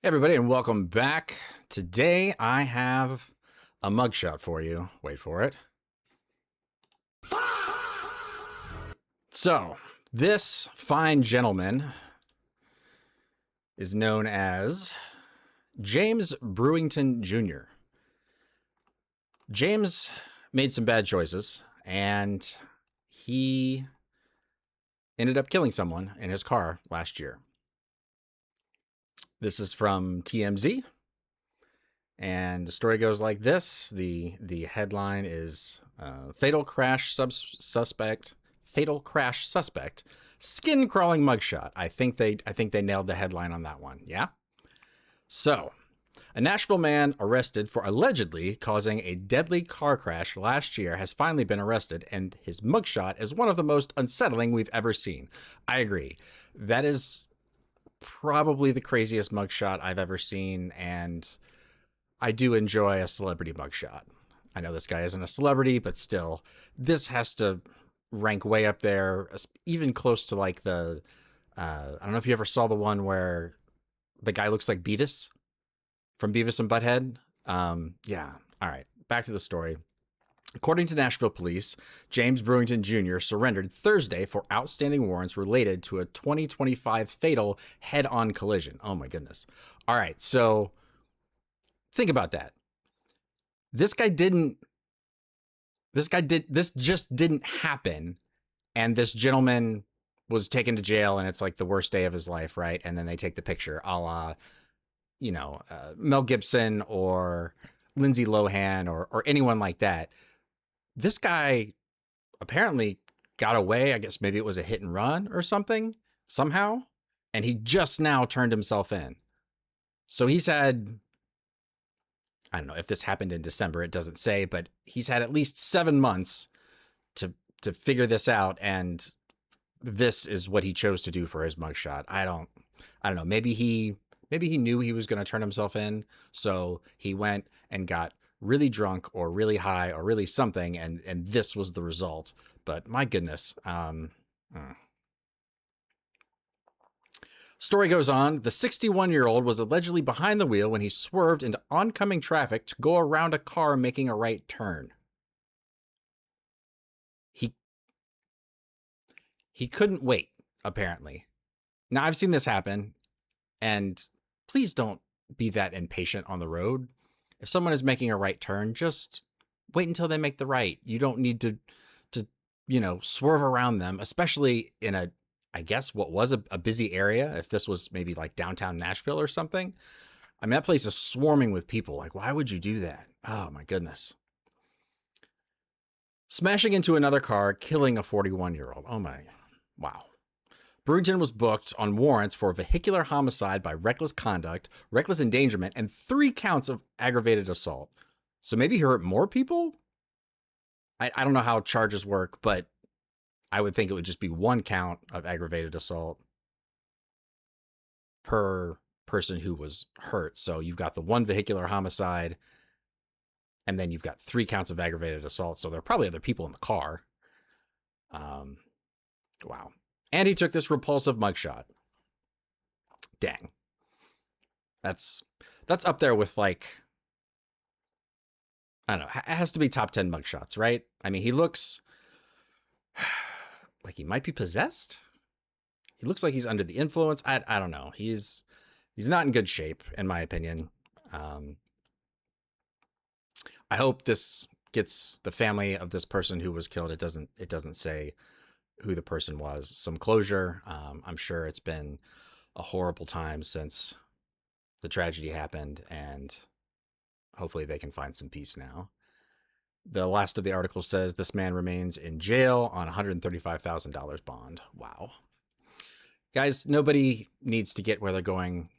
Hey everybody, and welcome back. Today I have a mugshot for you. Wait for it. So, this fine gentleman is known as James Brewington Jr. James made some bad choices, and he ended up killing someone in his car last year. This is from TMZ, and the story goes like this. The headline is fatal crash suspect skin crawling mugshot. I think they nailed the headline on that one. Yeah. So, a Nashville man arrested for allegedly causing a deadly car crash last year has finally been arrested, and his mugshot is one of the most unsettling we've ever seen. I agree. That is probably the craziest mugshot I've ever seen, and I do enjoy a celebrity mugshot. I know this guy isn't a celebrity, but still, this has to rank way up there, even close to like I don't know if you ever saw the one where the guy looks like Beavis from Beavis and Butthead. Yeah. All right. Back to the story. According to Nashville police, James Brewington Jr. surrendered Thursday for outstanding warrants related to a 2025 fatal head-on collision. Oh my goodness. All right. So think about that. This just didn't happen. And this gentleman was taken to jail, and it's like the worst day of his life, right? And then they take the picture, a la, Mel Gibson or Lindsay Lohan or anyone like that. This guy apparently got away. I guess maybe it was a hit and run or something, somehow. And he just now turned himself in. So he's had, I don't know if this happened in December, it doesn't say, but he's had at least 7 months to figure this out, and this is what he chose to do for his mugshot. I don't know. Maybe he knew he was going to turn himself in, so he went and got really drunk or really high or really something, and this was the result. But my goodness. Story goes on. The 61-year-old was allegedly behind the wheel when he swerved into oncoming traffic to go around a car making a right turn. He couldn't wait, apparently. Now, I've seen this happen, and please don't be that impatient on the road. If someone is making a right turn, just wait until they make the right. You don't need to swerve around them, especially in I guess what was a busy area. If this was maybe like downtown Nashville or something. I mean, that place is swarming with people. Like, why would you do that? Oh my goodness. Smashing into another car, killing a 41-year-old. Oh my, wow. Brewington was booked on warrants for vehicular homicide by reckless conduct, reckless endangerment, and 3 counts of aggravated assault. So maybe he hurt more people? I don't know how charges work, but I would think it would just be 1 count of aggravated assault per person who was hurt. So you've got the 1 vehicular homicide, and then you've got 3 counts of aggravated assault. So there are probably other people in the car. Wow. And he took this repulsive mugshot. Dang. That's up there with, like, I don't know. It has to be top 10 mugshots, right? I mean, he looks like he might be possessed. He looks like he's under the influence. I don't know. He's not in good shape, in my opinion. I hope this gets the family of this person who was killed. It doesn't say who the person was. Some closure. I'm sure it's been a horrible time since the tragedy happened, and hopefully they can find some peace now. The last of the article says this man remains in jail on $135,000 bond. Wow. Guys, nobody needs to get where they're going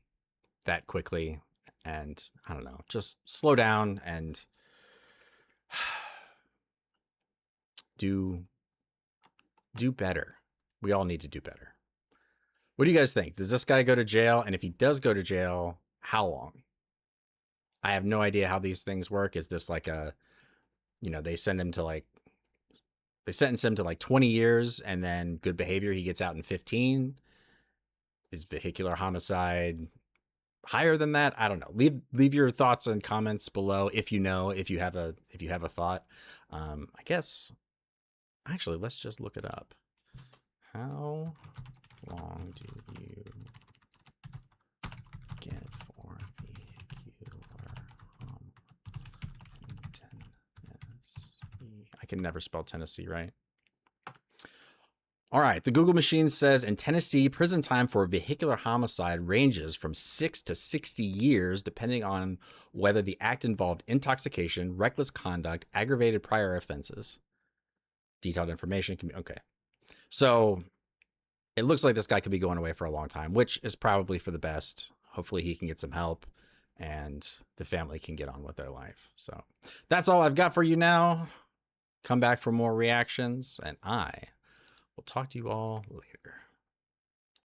that quickly. And I don't know, just slow down and do better. We all need to do better. What do you guys think? Does this guy go to jail? And if he does go to jail, how long? I have no idea how these things work. Is this like they sentence him to like 20 years and then good behavior, he gets out in 15? Is vehicular homicide higher than that. I don't know. Leave your thoughts and comments below if you know, if you have a thought. I guess actually let's just look it up. How long do you get for vehicular in Tennessee? I can never spell Tennessee right. All right, the Google machine says in Tennessee, prison time for vehicular homicide ranges from 6 to 60 years, depending on whether the act involved intoxication, reckless conduct, aggravated prior offenses. Detailed information can be okay. So it looks like this guy could be going away for a long time, which is probably for the best. Hopefully he can get some help and the family can get on with their life. So that's all I've got for you now. Come back for more reactions, and I will talk to you all later.